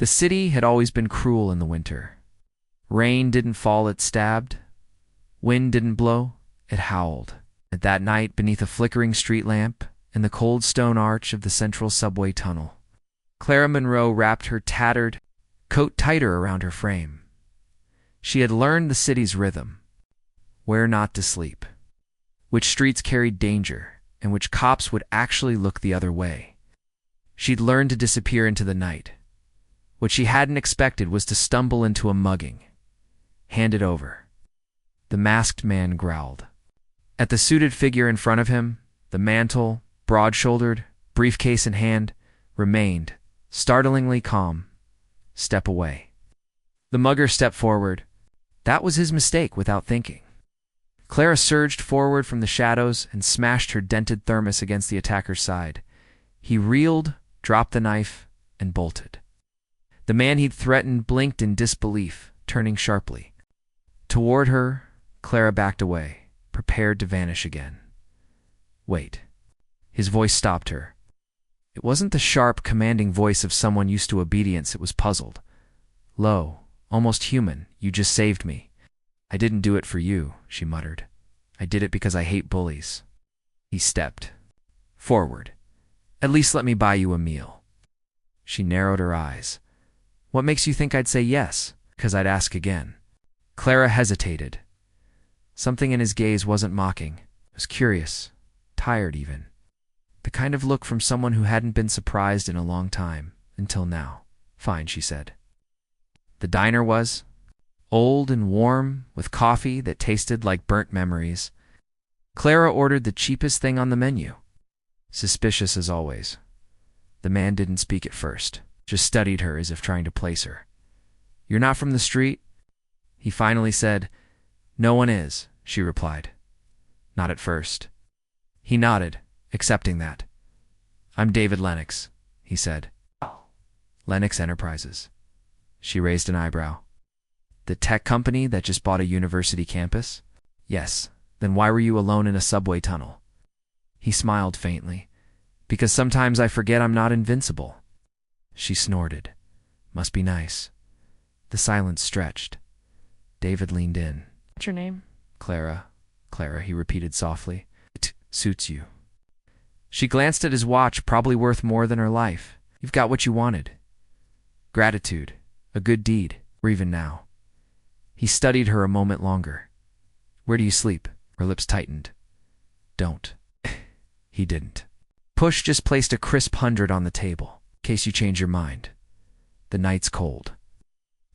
The city had always been cruel in the winter. Rain didn't fall, it stabbed. Wind didn't blow, it howled. At that night, beneath a flickering street lamp, in the cold stone arch of the central subway tunnel, Clara Monroe wrapped her tattered coat tighter around her frame. She had learned the city's rhythm, where not to sleep, which streets carried danger, and which cops would actually look the other way. She'd learned to disappear into the night. What she hadn't expected was to stumble into a mugging. Hand it over. The masked man growled. At the suited figure in front of him, the mantle, broad-shouldered, briefcase in hand, remained, startlingly calm. Step away. The mugger stepped forward. That was his mistake without thinking. Clara surged forward from the shadows and smashed her dented thermos against the attacker's side. He reeled, dropped the knife, and bolted. The man he'd threatened blinked in disbelief, turning sharply. Toward her, Clara backed away, prepared to vanish again. Wait. His voice stopped her. It wasn't the sharp, commanding voice of someone used to obedience. It was puzzled. Low, almost human. You just saved me. I didn't do it for you, she muttered. I did it because I hate bullies. He stepped forward. At least let me buy you a meal. She narrowed her eyes. What makes you think I'd say yes? Because I'd ask again. Clara hesitated. Something in his gaze wasn't mocking. It was curious, tired even. The kind of look from someone who hadn't been surprised in a long time, until now. Fine, she said. The diner was old and warm, with coffee that tasted like burnt memories. Clara ordered the cheapest thing on the menu. Suspicious as always. The man didn't speak at first, just studied her as if trying to place her. You're not from the street? He finally said. No one is, she replied. Not at first. He nodded, accepting that. I'm David Lennox, he said. Lennox Enterprises. She raised an eyebrow. The tech company that just bought a university campus? Yes. Then why were you alone in a subway tunnel? He smiled faintly. Because sometimes I forget I'm not invincible. She snorted. Must be nice. The silence stretched. David leaned in. What's your name? Clara. Clara, he repeated softly. It suits you. She glanced at his watch, probably worth more than her life. You've got what you wanted. Gratitude. A good deed. Or even now. He studied her a moment longer. Where do you sleep? Her lips tightened. Don't. He didn't. Push just placed a crisp 100 on the table, in case you change your mind. The night's cold.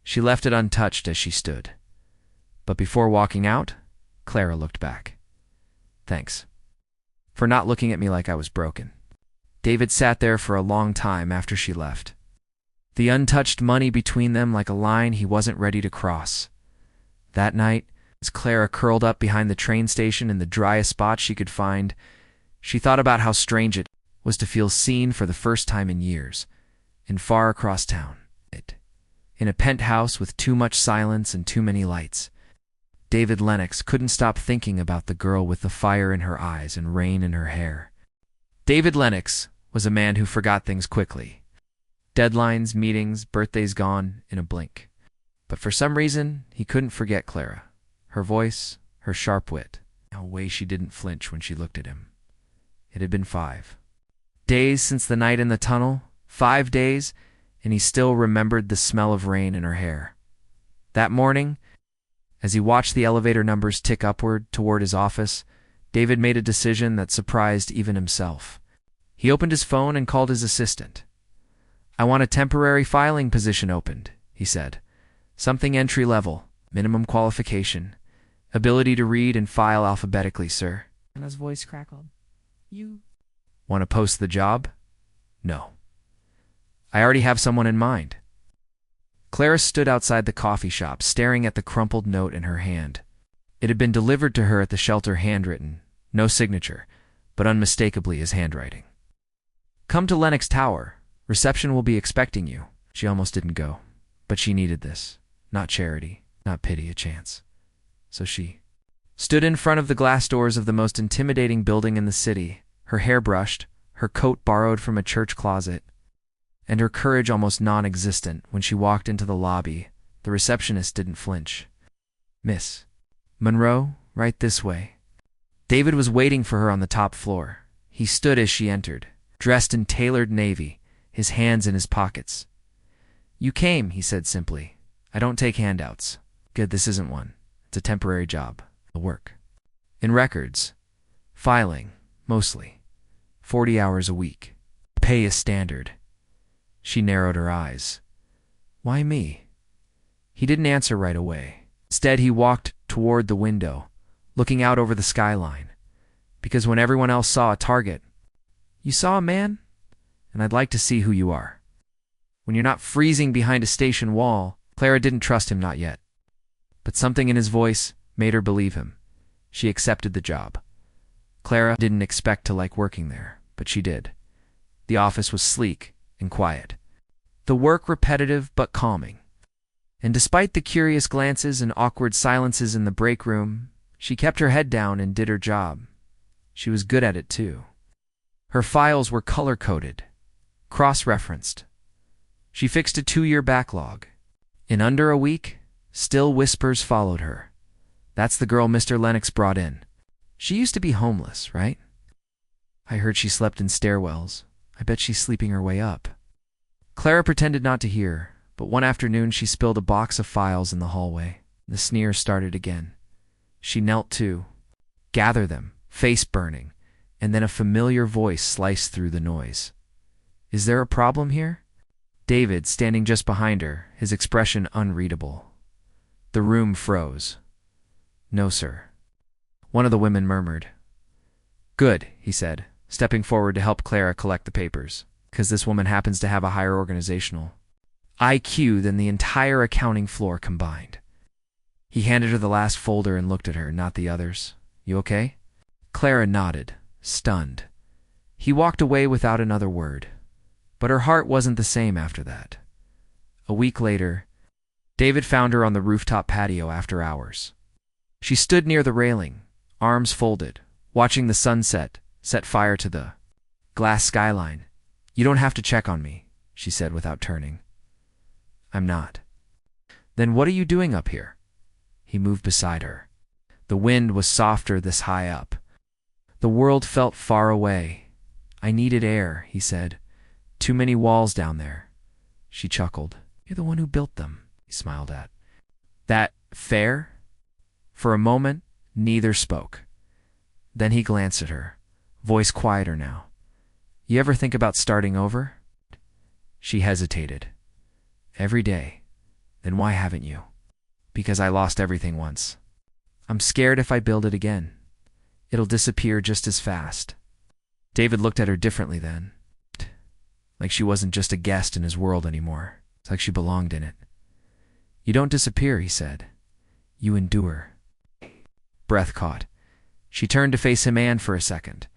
She left it untouched as she stood. But before walking out, Clara looked back. Thanks. For not looking at me like I was broken. David sat there for a long time after she left. The untouched money between them like a line he wasn't ready to cross. That night, as Clara curled up behind the train station in the driest spot she could find, she thought about how strange it was to feel seen for the first time in years, and far across town. In a penthouse with too much silence and too many lights. David Lennox couldn't stop thinking about the girl with the fire in her eyes and rain in her hair. David Lennox was a man who forgot things quickly. Deadlines, meetings, birthdays gone in a blink. But for some reason, he couldn't forget Clara. Her voice, her sharp wit, a way she didn't flinch when she looked at him. It had been 5 days since the night in the tunnel, 5 days, and he still remembered the smell of rain in her hair. That morning, as he watched the elevator numbers tick upward toward his office, David made a decision that surprised even himself. He opened his phone and called his assistant. I want a temporary filing position opened, he said. Something entry-level, minimum qualification, ability to read and file alphabetically, sir. Anna's voice crackled. You want to post the job? No. I already have someone in mind. Clara stood outside the coffee shop, staring at the crumpled note in her hand. It had been delivered to her at the shelter handwritten, no signature, but unmistakably his handwriting. Come to Lennox Tower. Reception will be expecting you. She almost didn't go, but she needed this. Not charity, not pity, a chance. So she stood in front of the glass doors of the most intimidating building in the city, her hair brushed, her coat borrowed from a church closet, and her courage almost non-existent when she walked into the lobby. The receptionist didn't flinch. "Miss Monroe, right this way." David was waiting for her on the top floor. He stood as she entered, dressed in tailored navy, his hands in his pockets. "You came," he said simply. "I don't take handouts." "Good, this isn't one. It's a temporary job. I'll work in records. Filing, mostly. 40 hours a week. Pay is standard." She narrowed her eyes. "Why me?" He didn't answer right away. Instead, he walked toward the window, looking out over the skyline. "Because when everyone else saw a target, you saw a man? And I'd like to see who you are. When you're not freezing behind a station wall." Clara didn't trust him, not yet. But something in his voice made her believe him. She accepted the job. Clara didn't expect to like working there, but she did. The office was sleek and quiet. The work repetitive but calming. And despite the curious glances and awkward silences in the break room, she kept her head down and did her job. She was good at it, too. Her files were color-coded, cross-referenced. She fixed a 2-year backlog. In under a week, still whispers followed her. "That's the girl Mr. Lennox brought in. She used to be homeless, right? I heard she slept in stairwells. I bet she's sleeping her way up." Clara pretended not to hear, but one afternoon she spilled a box of files in the hallway. The sneer started again. She knelt to gather them, face burning, and then a familiar voice sliced through the noise. "Is there a problem here?" David, standing just behind her, his expression unreadable. The room froze. "No, sir." One of the women murmured. "Good," he said, stepping forward to help Clara collect the papers, "because this woman happens to have a higher organizational IQ than the entire accounting floor combined." He handed her the last folder and looked at her, not the others. "You okay?" Clara nodded, stunned. He walked away without another word. But her heart wasn't the same after that. A week later, David found her on the rooftop patio after hours. She stood near the railing, arms folded, watching the sunset set fire to the glass skyline. "You don't have to check on me," she said without turning. "I'm not." "Then what are you doing up here?" He moved beside her. The wind was softer this high up. The world felt far away. "I needed air," he said. "Too many walls down there." She chuckled. "You're the one who built them," he smiled at. "That fair?" For a moment, neither spoke. Then he glanced at her, voice quieter now. "You ever think about starting over?" She hesitated. "Every day." "Then why haven't you?" "Because I lost everything once. I'm scared if I build it again, it'll disappear just as fast." David looked at her differently then. Like she wasn't just a guest in his world anymore. It's like she belonged in it. "You don't disappear," he said. "You endure." Breath caught. She turned to face him, and for a second,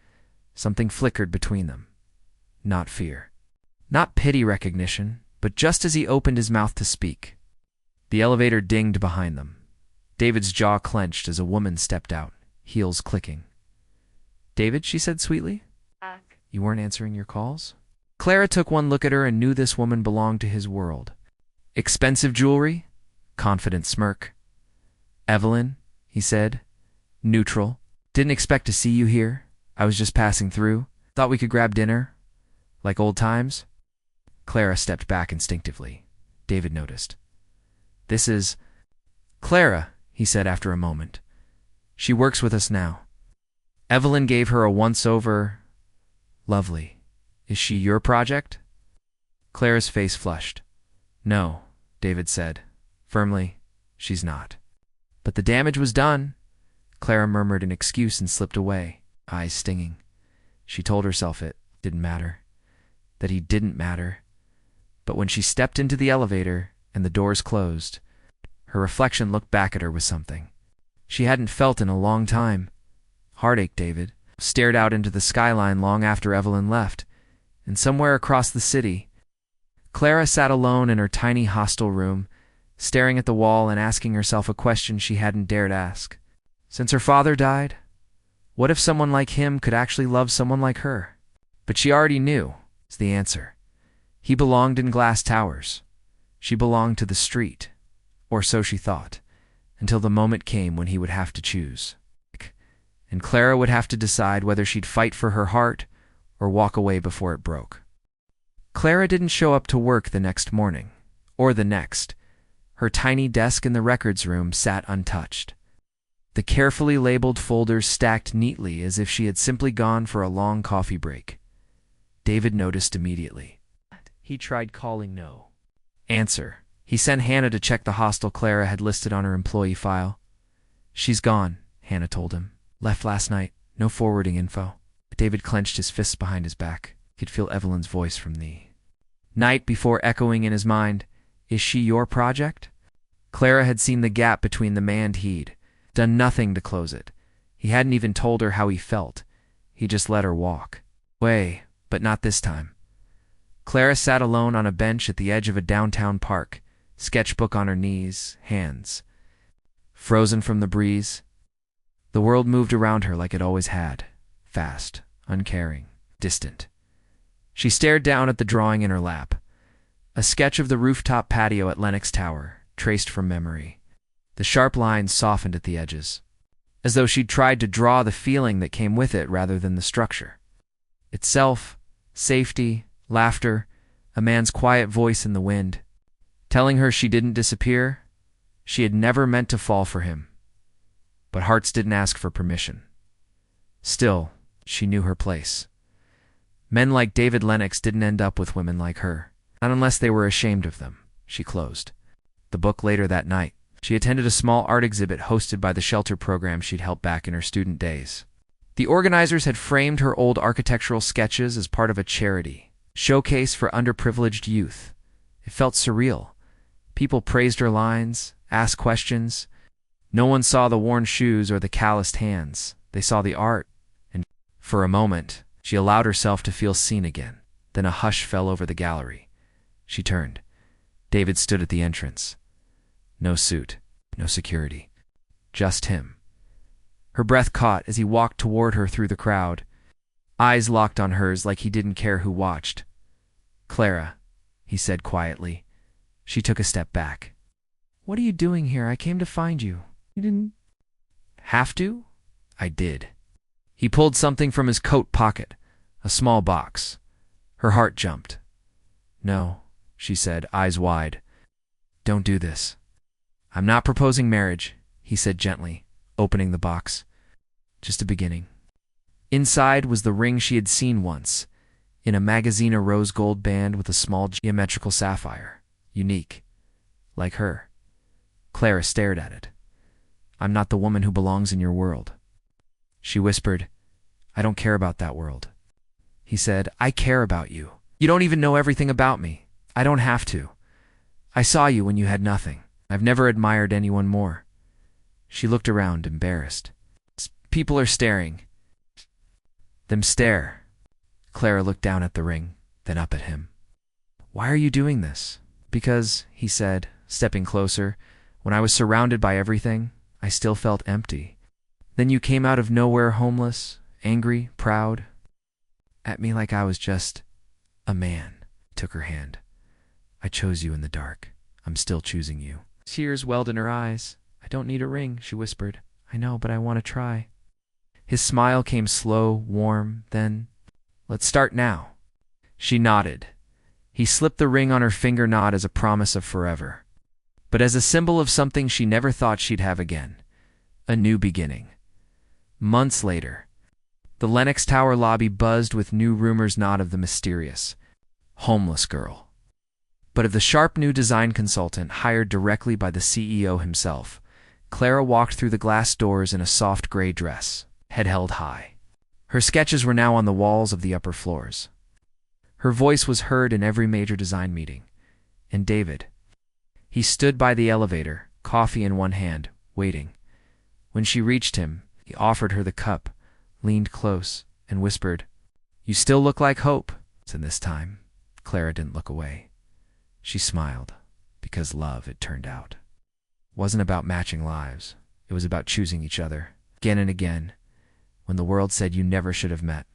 something flickered between them. Not fear. Not pity recognition, but just as he opened his mouth to speak, the elevator dinged behind them. David's jaw clenched as a woman stepped out, heels clicking. "David," she said sweetly. "You weren't answering your calls?" Clara took one look at her and knew this woman belonged to his world. "Expensive jewelry?" Confident smirk. "Evelyn," he said, neutral. "Didn't expect to see you here. I was just passing through. Thought we could grab dinner. Like old times." Clara stepped back instinctively. David noticed. "This is Clara," he said after a moment. "She works with us now." Evelyn gave her a once-over. "Lovely. Is she your project?" Clara's face flushed. "No," David said, firmly, "she's not." "But the damage was done." Clara murmured an excuse and slipped away, eyes stinging. She told herself it didn't matter, that he didn't matter. But when she stepped into the elevator and the doors closed, her reflection looked back at her with something she hadn't felt in a long time. Heartache. David stared out into the skyline long after Evelyn left, and somewhere across the city, Clara sat alone in her tiny hostel room, staring at the wall and asking herself a question she hadn't dared ask. Since her father died, what if someone like him could actually love someone like her? But she already knew the answer. He belonged in glass towers. She belonged to the street, or so she thought, until the moment came when he would have to choose. And Clara would have to decide whether she'd fight for her heart or walk away before it broke. Clara didn't show up to work the next morning, or the next. Her tiny desk in the records room sat untouched. The carefully labeled folders stacked neatly as if she had simply gone for a long coffee break. David noticed immediately. He tried calling no answer. He sent Hannah to check the hostel Clara had listed on her employee file. "She's gone," Hannah told him. "Left last night. No forwarding info." David clenched his fists behind his back. He could feel Evelyn's voice from the night before echoing in his mind. "Is she your project?" Clara had seen the gap between the man and he'd done nothing to close it. He hadn't even told her how he felt. He just let her walk away, but not this time. Clara sat alone on a bench at the edge of a downtown park, sketchbook on her knees, hands frozen from the breeze. The world moved around her like it always had, fast, uncaring, distant. She stared down at the drawing in her lap, a sketch of the rooftop patio at Lenox Tower, traced from memory. The sharp lines softened at the edges, as though she'd tried to draw the feeling that came with it rather than the structure. Itself, safety, laughter, a man's quiet voice in the wind, telling her she didn't disappear. She had never meant to fall for him. But hearts didn't ask for permission. Still, she knew her place. Men like David Lennox didn't end up with women like her, not unless they were ashamed of them. She closed the book later that night. She attended a small art exhibit hosted by the shelter program she'd helped back in her student days. The organizers had framed her old architectural sketches as part of a charity showcase for underprivileged youth. It felt surreal. People praised her lines, asked questions. No one saw the worn shoes or the calloused hands. They saw the art, and for a moment, she allowed herself to feel seen again. Then a hush fell over the gallery. She turned. David stood at the entrance. No suit, no security, just him. Her breath caught as he walked toward her through the crowd, eyes locked on hers like he didn't care who watched. "Clara," he said quietly. She took a step back. "What are you doing here? I came to find you." "You didn't have to?" "I did." He pulled something from his coat pocket, a small box. Her heart jumped. "No," she said, eyes wide. "Don't do this." "I'm not proposing marriage," he said gently, opening the box. "Just a beginning." Inside was the ring she had seen once, in a magazine, a rose gold band with a small geometrical sapphire. Unique. Like her. Clara stared at it. "I'm not the woman who belongs in your world." She whispered, "I don't care about that world." He said, "I care about you. You don't even know everything about me. I don't have to. I saw you when you had nothing. I've never admired anyone more." She looked around, embarrassed. "People are staring." "Them stare." Clara looked down at the ring, then up at him. "Why are you doing this?" "Because," he said, stepping closer, "when I was surrounded by everything, I still felt empty. Then you came out of nowhere, homeless, angry, proud, at me like I was just a man." Took her hand. "I chose you in the dark. I'm still choosing you." Tears welled in her eyes. "I don't need a ring," she whispered. "I know, but I want to try." His smile came slow, warm, then, "Let's start now." She nodded. He slipped the ring on her finger, not as a promise of forever, but as a symbol of something she never thought she'd have again. A new beginning. Months later, the Lenox Tower lobby buzzed with new rumors, not of the mysterious, homeless girl, but of the sharp new design consultant hired directly by the CEO himself. Clara walked through the glass doors in a soft gray dress, head held high. Her sketches were now on the walls of the upper floors. Her voice was heard in every major design meeting. And David. He stood by the elevator, coffee in one hand, waiting. When she reached him, he offered her the cup, leaned close, and whispered, "You still look like hope." And this time, Clara didn't look away. She smiled, because love, it turned out, wasn't about matching lives. It was about choosing each other, again and again, when the world said you never should have met.